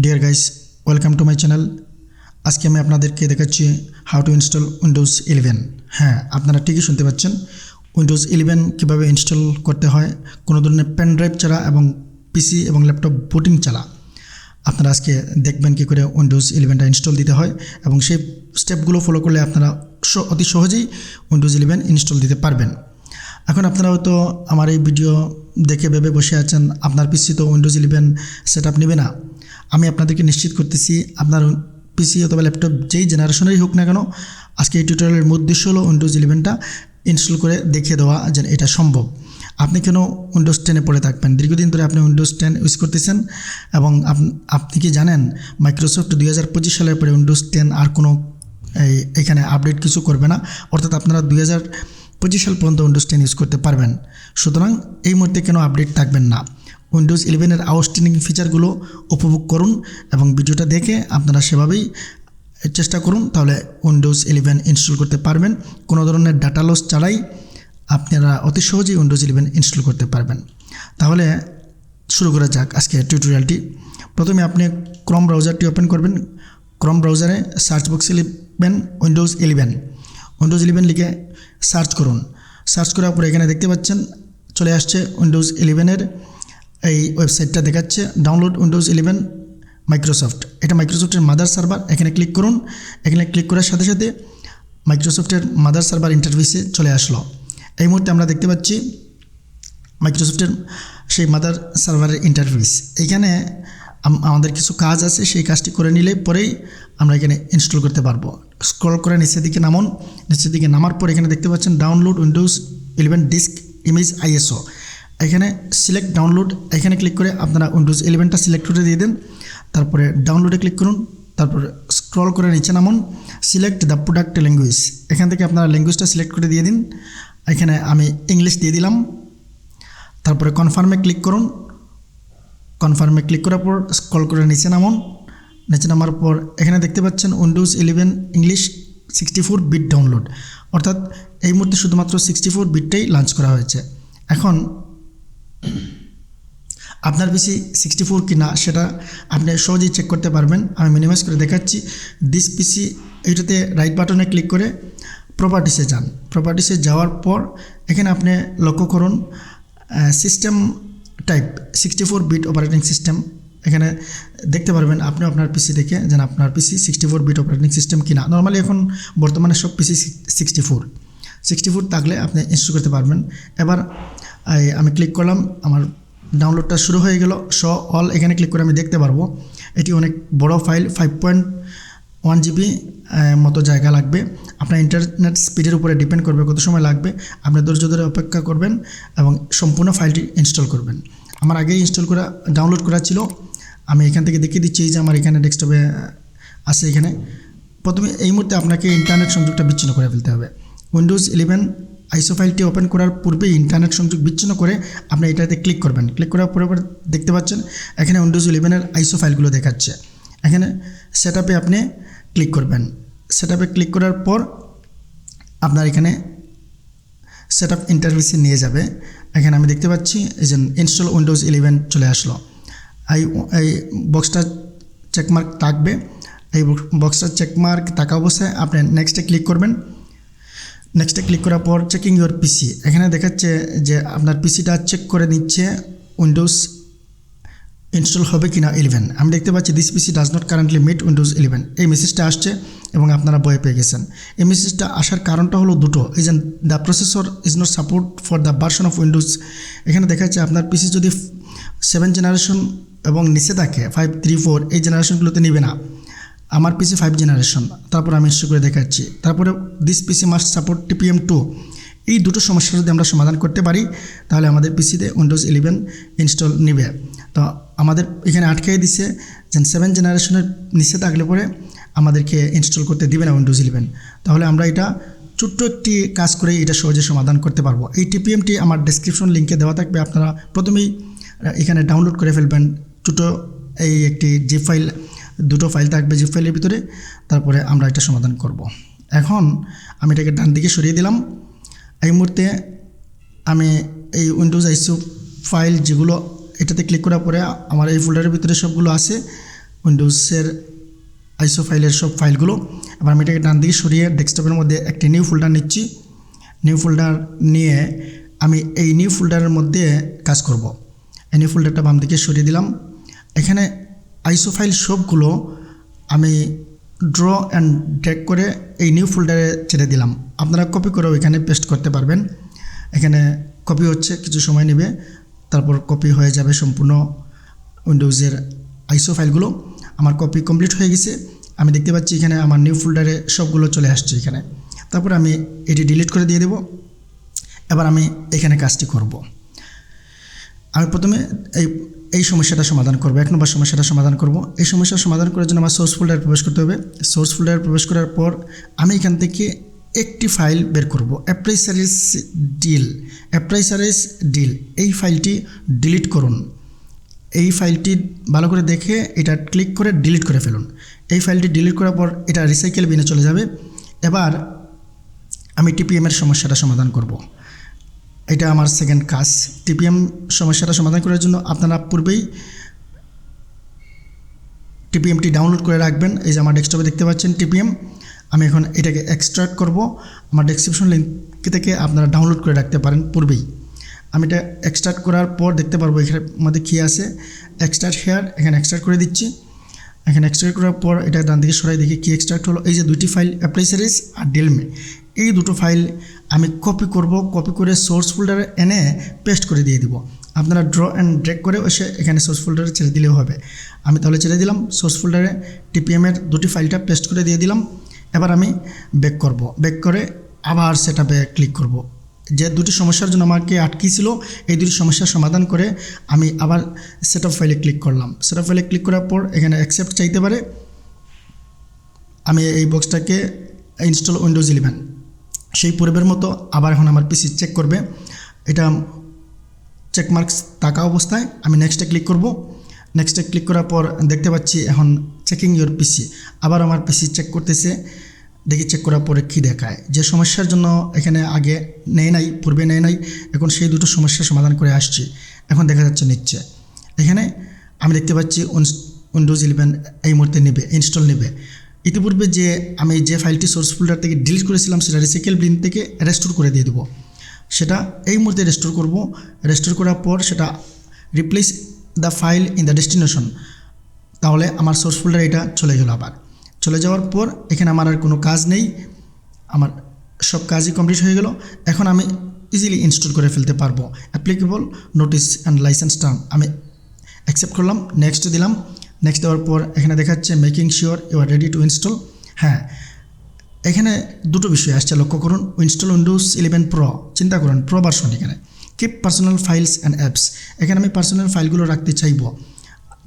Deer guys, welcome to my channel. আজকে আমি আপনাদেরকে দেখাচ্ছি হাউ টু ইনস্টল উইন্ডোজ 11। হ্যাঁ, আপনারা ঠিকই শুনতে পাচ্ছেন, উইন্ডোজ 11 কীভাবে ইনস্টল করতে হয় কোনো ধরনের পেন ড্রাইভ ছাড়া এবং পিসি এবং ল্যাপটপ বুটিং ছাড়া। আপনারা আজকে দেখবেন কী করে উইন্ডোজ 11টা ইনস্টল দিতে হয় এবং সেই স্টেপগুলো ফলো করলে আপনারা অতি সহজেই উইন্ডোজ 11 ইনস্টল দিতে পারবেন। এখন আপনারা হয়তো আমার এই ভিডিও দেখে ভেবে বসে আছেন আপনার পিসি তো উইন্ডোজ 11 সেট আপ নেবে না। আমি আপনাদেরকে নিশ্চিত করতেছি, আপনার পিসি অথবা ল্যাপটপ যেই জেনারেশনেরই হোক না কেন, আজকে এই টিউটোরিয়ালের মূল উদ্দেশ্য হলো উইন্ডোজ 11টা ইনস্টল করে দেখিয়ে দেওয়া যে এটা সম্ভব। আপনি কেন উইন্ডোজ 10-এ পড়ে থাকবেন? দীর্ঘদিন ধরে আপনি উইন্ডোজ 10 ইউজ করতেছেন এবং আপনি কি জানেন মাইক্রোসফট 2025 সালের পরে উইন্ডোজ 10 আর কোনো এখানে আপডেট কিছু করবে না, অর্থাৎ আপনারা 2025 সাল পর্যন্ত উইন্ডোজ 10 ইউজ করতে পারবেন। সুতরাং এই মুহূর্তে কেন আপডেট থাকবেন না? উইন্ডোজ 11-এর আউটস্ট্যান্ডিং ফিচারগুলো উপভোগ করুন এবং ভিডিওটা দেখে আপনারা সেভাবেই চেষ্টা করুন, তাহলে উইন্ডোজ 11 ইনস্টল করতে পারবেন। কোনো ধরনের ডাটা লস ছাড়াই আপনারা অতি সহজেই উইন্ডোজ 11 ইনস্টল করতে পারবেন। তাহলে শুরু করা যাক আজকে টিউটোরিয়ালটি। প্রথমে আপনি ক্রোম ব্রাউজারটি ওপেন করবেন। ক্রোম ব্রাউজারে সার্চ বক্সে লিখবেন উইন্ডোজ 11। উইন্ডোজ 11 লিখে সার্চ করুন। সার্চ করার পরে এখানে দেখতে পাচ্ছেন চলে আসছে উইন্ডোজ 11-এর এই ওয়েবসাইটটা দেখাচ্ছে, ডাউনলোড উইন্ডোজ 11 মাইক্রোসফট। এটা মাইক্রোসফটের মাদার সার্ভার। এখানে ক্লিক করুন। এখানে ক্লিক করার সাথে সাথে মাইক্রোসফটের মাদার সার্ভার ইন্টারফেসে চলে আসলো। এই মুহূর্তে আমরা দেখতে পাচ্ছি মাইক্রোসফটের সেই মাদার সার্ভারের ইন্টারফেস। এইখানে আমাদের কিছু কাজ আছে, সেই কাজটি করে নিলে পরেই আমরা এখানে ইনস্টল করতে পারবো। স্ক্রল করে নিচের দিকে নামুন। নিচের দিকে নামার পর এখানে দেখতে পাচ্ছেন download Windows 11 disk image ISO. এখানে সিলেক্ট ডাউনলোড, এখানে ক্লিক করে আপনারা উইন্ডোজ 11টা সিলেক্ট করে দিয়ে দেন। তারপরে ডাউনলোডে ক্লিক করুন। তারপরে স্ক্রল করে নিচে নামুন, সিলেক্ট দ্য প্রোডাক্ট ল্যাঙ্গুয়েজ। এখান থেকে আপনারা ল্যাঙ্গুয়েজটা সিলেক্ট করে দিয়ে দিন। এখানে আমি ইংলিশ দিয়ে দিলাম। তারপরে কনফার্মে ক্লিক করুন। কনফার্মে ক্লিক করার পর স্ক্রল করে নিচে নামুন। নিচে নামার পর এখানে দেখতে পাচ্ছেন উইন্ডোজ 11 ইংলিশ 64 বিট ডাউনলোড, অর্থাৎ এই মুহূর্তে শুধুমাত্র 64 বিটটাই লঞ্চ করা হয়েছে। এখন আপনার পিসি 64 কিনা সেটা আপনি সহজেই চেক করতে পারবেন। আমি মিনিমাইজ করে দেখাচ্ছি। দিস পিসি এইটাতে রাইট বাটনে ক্লিক করে প্রপার্টিসে যান। প্রপার্টিসে যাওয়ার পর এখানে আপনি লক্ষ্য করুন system type 64 bit operating system. এখানে দেখতে পারবেন আপনি আপনার পিসি দেখে যেন আপনার পিসি 64 বিট অপারেটিং সিস্টেম কিনা। নর্মালি এখন বর্তমানে সব পিসি 64 থাকলে আপনি ইনস্টল করতে পারবেন। এবার আমি ক্লিক করলাম, আমার ডাউনলোডটা শুরু হয়ে গেল। শো অল এখানে ক্লিক করে আমি দেখতে পারবো। এটি অনেক বড় ফাইল, 5.1 GB মতো জায়গা লাগবে। আপনার ইন্টারনেট স্পিডের উপরে ডিপেন্ড করবে কত সময় লাগবে। আপনি ধৈর্য ধরে অপেক্ষা করবেন এবং সম্পূর্ণ ফাইলটি ইনস্টল করবেন। আমার আগেই ডাউনলোড করা ছিল। আমি এখান থেকে দেখিয়ে দিচ্ছি যে আমার এখানে ডেস্কটপে আছে। এখানে প্রথমে এই মুহূর্তে আপনাকে ইন্টারনেট সংযোগটা বিচ্ছিন্ন করে ফেলতে হবে। উইন্ডোজ 11 আইসো ফাইলটি ওপেন করার পূর্বেই ইন্টারনেট সংযোগ বিচ্ছিন্ন করে আপনি এটাতে ক্লিক করবেন। ক্লিক করার পরে দেখতে পাচ্ছেন এখানে উইন্ডোজ 11-এর আইসো ফাইলগুলো দেখাচ্ছে। এখানে সেট আপে আপনি ক্লিক করবেন। সেট আপে ক্লিক করার পর আপনার এখানে সেট আপ ইন্টারফেসে নিয়ে যাবে। এখানে আমি দেখতে পাচ্ছি এই যে ইনস্টল উইন্ডোজ 11 চলে আসলো। এই বক্সটা চেকমার্ক থাকবে। এই বক্সটা চেকমার্ক থাকা অবস্থায় আপনি নেক্সটে ক্লিক করবেন। নেক্সটে ক্লিক করার পর চেকিং ইউর পিসি, এখানে দেখাচ্ছে যে আপনার পিসিটা চেক করে নিচ্ছে উইন্ডোজ ইনস্টল হবে কিনা 11। আমি দেখতে পাচ্ছি this PC does not currently meet Windows 11। এই মেসেজটা আসছে এবং আপনারা ভয় পেয়ে গেছেন। এই মেসেজটা আসার কারণটা হলো দুটো। এই যে the processor is not support for the version of Windows. এখানে দেখাচ্ছে আপনার পিসি যদি 7 জেনারেশন এবং নিচে থাকে 5, 3, 4 এই জেনারেশনগুলোতে নেবে না। আমার পিসি 5 জেনারেশন। তারপর আমি ইনস্টল করে দেখাচ্ছি। তারপরে this PC must support TPM2। এই দুটো সমস্যা যদি আমরা সমাধান করতে পারি তাহলে আমাদের পিসিতে উইন্ডোজ 11 ইনস্টল নেবে। তো আমাদের এখানে আটকাই দিছে যে 7 জেনারেশনের নিচে থাকলে পরে আমাদেরকে ইনস্টল করতে দিবে না উইন্ডোজ 11। তাহলে আমরা এটা ছোট্ট একটি কাজ করে এটা সহজে সমাধান করতে পারবো। এই TPMটি আমার ডেসক্রিপশন লিঙ্কে দেওয়া থাকবে। আপনারা প্রথমেই এখানে ডাউনলোড করে ফেলবেন। ছোটো এই একটি জিপ ফাইল, দুটো ফাইল থাকবে জিপ ফাইলের ভিতরে। তারপরে আমরা এটা সমাধান করব। এখন আমি এটাকে ডান দিকে সরিয়ে দিলাম। এই মুহূর্তে আমি এই উইন্ডোজ আইসো ফাইল যেগুলো এটাতে ক্লিক করার পরে আমার এই ফোল্ডারের ভিতরে সবগুলো আছে। উইন্ডোজের আইসো ফাইলের সব ফাইলগুলো। এবার আমি এটাকে ডান দিকে সরিয়ে ডেস্কটপের মধ্যে একটি নিউ ফোল্ডার নিচ্ছি। নিউ ফোল্ডার নিয়ে আমি এই নিউ ফোল্ডারের মধ্যে কাজ করব। এই নিউ ফোল্ডারটা বাম দিকে সরিয়ে দিলাম। এখানে আইসো ফাইল সবগুলো আমি ড্র অ্যান্ড ড্র্যাগ করে এই নিউ ফোল্ডারে ছেড়ে দিলাম। আপনারা কপি করেও এখানে পেস্ট করতে পারবেন। এখানে কপি হচ্ছে, কিছু সময় নেবে, তারপর কপি হয়ে যাবে সম্পূর্ণ উইন্ডোজের আইসো ফাইলগুলো। আমার কপি কমপ্লিট হয়ে গেছে। আমি দেখতে পাচ্ছি এখানে আমার নিউ ফোল্ডারে সবগুলো চলে আসছে এখানে। তারপর আমি এটি ডিলিট করে দিয়ে দেব। এবার আমি এখানে কাজটি করব। আমি প্রথমে এই সমস্যাটা সমাধান করব, 1 নম্বর সমস্যাটা সমাধান করব। এই সমস্যার সমাধান করার জন্য আমার সোর্স ফোল্ডারে প্রবেশ করতে হবে। সোর্স ফোল্ডারে প্রবেশ করার পর আমি এখান থেকে একটি ফাইল বের করব, অ্যাপ্রাইসারিস ডিল। এই ফাইলটি ডিলিট করুন। এই ফাইলটি ভালো করে দেখে এটা ক্লিক করে ডিলিট করে ফেলুন। এই ফাইলটি ডিলিট করার পর এটা রিসাইকেল বিনে চলে যাবে। এবার আমি টিপিএমের সমস্যাটা সমাধান করব। এটা আমার সেকেন্ড কাজ। টিপিএম সমস্যাটা সমাধান করার জন্য আপনারা পূর্বেই টিপিএমটি ডাউনলোড করে রাখবেন। এই যে আমার ডেস্কটপে দেখতে পাচ্ছেন টিপিএম। আমি এখন এটাকে এক্সট্রাক্ট করব। আমার ডেসক্রিপশন লিঙ্ক থেকে আপনারা ডাউনলোড করে রাখতে পারেন পূর্বেই। আমি এটা এক্সট্রাক্ট করার পর দেখতে পারবো এখানে মধ্যে কী আছে, এক্সট্রাক্ট হেয়ার। এখানে এক্সট্রাক্ট করে দিচ্ছি। এখানে এক্সট্রাক্ট করার পর এটা ডান দিকে সরাই দেখি কী এক্সট্রাক্ট হলো। এই যে দুইটি ফাইল, অ্যাপ্রাইসারিস আর ডিলমে, এই দুটো ফাইল আমি কপি করব। কপি করে সোর্স ফোল্ডারে এনে পেস্ট করে দিয়ে দিব। আপনারা ড্র অ্যান্ড ড্র্যাগ করে এসে এখানে সোর্স ফোল্ডারে ছেড়ে দিলেও হবে। আমি তাহলে ছেড়ে দিলাম। সোর্স ফোল্ডারে টিপিএমের দুটি ফাইলটা পেস্ট করে দিয়ে দিলাম। এবার আমি ব্যাক করব। ব্যাক করে আবার সেটআপে ক্লিক করব। যে দুটি সমস্যার জন্য আমাকে আটকিয়েছিল, এই দুটি সমস্যার সমাধান করে আমি আবার সেটআপ ফাইলে ক্লিক করলাম। সেটআপ ফাইলে ক্লিক করার পর এখানে অ্যাকসেপ্ট চাইতে পারে। আমি এই বক্সটাকে ইনস্টল উইন্ডোজ 11 সেই পূর্বের মতো আবার এখন আমার পিসি চেক করবে। এটা চেকমার্কস থাকা অবস্থায় আমি নেক্সটে ক্লিক করব। নেক্সটে ক্লিক করার পর দেখতে পাচ্ছি এখন চেকিং ইউর পিসি। আবার আমার পিসি চেক করতেছে। দেখি চেক করার পরে কী দেখায়। যে সমস্যার জন্য এখানে আগে নেয় নাই, পূর্বে নেয় নাই, এখন সেই দুটো সমস্যার সমাধান করে আসছি। এখন দেখা যাচ্ছে নিচ্ছে। এখানে আমি দেখতে পাচ্ছি উইন্ডোজ 11 এই মুহূর্তে নেবে, ইনস্টল নেবে। ইতিপূর্বে যে আমি যে ফাইলটি সোর্স ফোল্ডার থেকে ডিলিট করেছিলাম সেটা রিসাইকেল বিন থেকে রেস্টোর করে দিয়ে দেবো। সেটা এই মুহূর্তে রেস্টোর করব। রেস্টোর করার পর সেটা replace the file in the destination. তাহলে আমার সোর্স ফোল্ডারে এটা চলে গেল। আবার চলে যাওয়ার পর এখানে আমার আর কোনো কাজ নেই, আমার সব কাজই কমপ্লিট হয়ে গেল। এখন আমি ইজিলি ইনস্টল করে ফেলতে পারবো। Applicable notice and license term আমি অ্যাকসেপ্ট করলাম, নেক্সট দিলাম। নেক্সট দেওয়ার পর এখানে দেখাচ্ছে making sure you are ready to install. হ্যাঁ, এখানে দুটো বিষয় আসছে, লক্ষ্য করুন। ইনস্টল উইন্ডোজ 11 প্রো, চিন্তা করুন প্রো ভার্সন। এখানে keep personal files and apps, এখানে আমি পার্সোনাল ফাইলগুলো রাখতে চাইবো।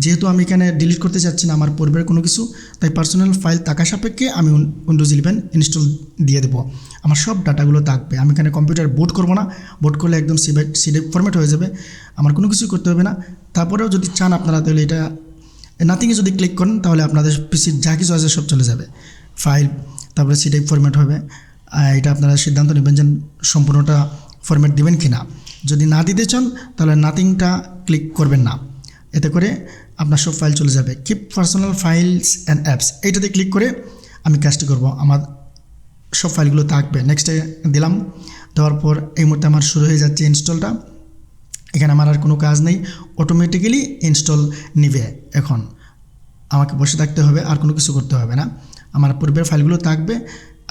যেহেতু আমি এখানে ডিলিট করতে চাচ্ছি না আমার পূর্বের কোনো কিছু, তাই পার্সোনাল ফাইল থাকা সাপেক্ষে আমি উইন্ডোজ 11 ইনস্টল দিয়ে দেবো। আমার সব ডাটাগুলো থাকবে। আমি এখানে কম্পিউটার বুট করবো না, বুট করলে একদম সিডি ফরম্যাট হয়ে যাবে, আমার কোনো কিছু করতে হবে না। তারপরেও যদি চান আপনারা তাহলে এটা নাথিংয়ে যদি ক্লিক করেন তাহলে আপনাদের পিসির যা কিছু আছে সব চলে যাবে। ফাইল তারপরে সিডি ফরম্যাট হবে। এটা আপনারা সিদ্ধান্ত নেবেন যে সম্পূর্ণটা ফরম্যাট দেবেন কি না। যদি না দিতে চান তাহলে নাথিংটা ক্লিক করবেন না, এতে করে আপনার সব ফাইল চলে যাবে। Keep personal files and apps, এইটাতে ক্লিক করে আমি কাজটি করব। আমার সব ফাইলগুলো থাকবে। নেক্সটে দিলাম। দেওয়ার পর এই মুহূর্তে আমার শুরু হয়ে যাচ্ছে ইনস্টলটা। এখানে আমার আর কোনো কাজ নেই, অটোমেটিক্যালি ইনস্টল নিবে। এখন আমাকে বসে থাকতে হবে, আর কোনো কিছু করতে হবে না। আমার পূর্বের ফাইলগুলো থাকবে।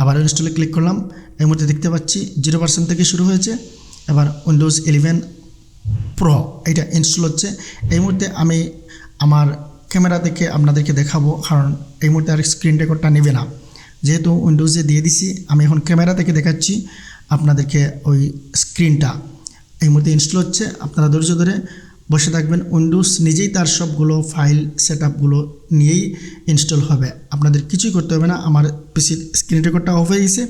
আবার ইনস্টলে ক্লিক করলাম। এই মুহূর্তে দেখতে পাচ্ছি 0% থেকে শুরু হয়েছে। এবার উইন্ডোজ 11 প্রো এটা ইনস্টল হচ্ছে। এই মুহূর্তে আমি আমার ক্যামেরা থেকে আপনাদেরকে দেখাবো, কারণ এই মুহূর্তে আর স্ক্রিন রেকর্ডটা নেবে না, যেহেতু উইন্ডোজে দিয়ে দিছি। আমি এখন ক্যামেরা থেকে দেখাচ্ছি আপনাদেরকে ওই স্ক্রিনটা। এই মুহূর্তে ইনস্টল হচ্ছে। আপনারা ধৈর্য ধরে বসে থাকবেন। উইন্ডোজ নিজেই তার সবগুলো ফাইল সেটআপগুলো নিয়েই ইনস্টল হবে, আপনাদের কিছুই করতে হবে না। আমার পিসির স্ক্রিন রেকর্ডটা অফ হয়ে গেছে।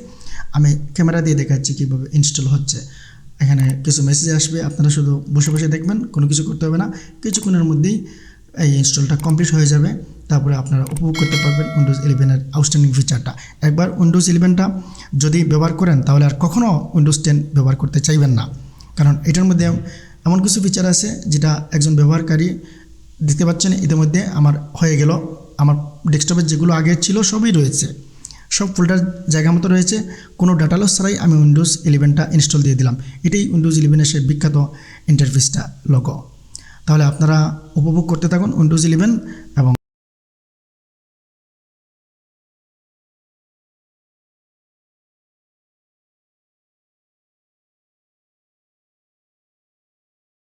আমি ক্যামেরা দিয়ে দেখাচ্ছি কীভাবে ইনস্টল হচ্ছে। এখানে কিছু মেসেজ আসবে, আপনারা শুধু বসে বসে দেখবেন, কোনো কিছু করতে হবে না। কিছুক্ষণের মধ্যেই এই ইনস্টলটা কমপ্লিট হয়ে যাবে। তারপরে আপনারা উপভোগ করতে পারবেন উইন্ডোজ 11 আউটস্ট্যান্ডিং ফিচারটা। একবার উইন্ডোজ 11টা যদি ব্যবহার করেন তাহলে আর কখনও উইন্ডোজ 10 ব্যবহার করতে চাইবেন না, কারণ এটার মধ্যে এমন কিছু ফিচার আছে যেটা একজন ব্যবহারকারী দেখতে পাচ্ছেন। ইতিমধ্যে আমার হয়ে গেল আমার ডেস্কটপে যেগুলো আগে ছিল সবই রয়েছে, সব ফোল্ডার জায়গা মতো রয়েছে। কোনো ডাটা লস ছাড়াই আমি উইন্ডোজ 11টা ইনস্টল দিয়ে দিলাম। এটাই উইন্ডোজ 11-এর সেই বিখ্যাত ইন্টারফেসটা লোগো। তাহলে আপনারা উপভোগ করতে থাকুন উইন্ডোজ 11 এবং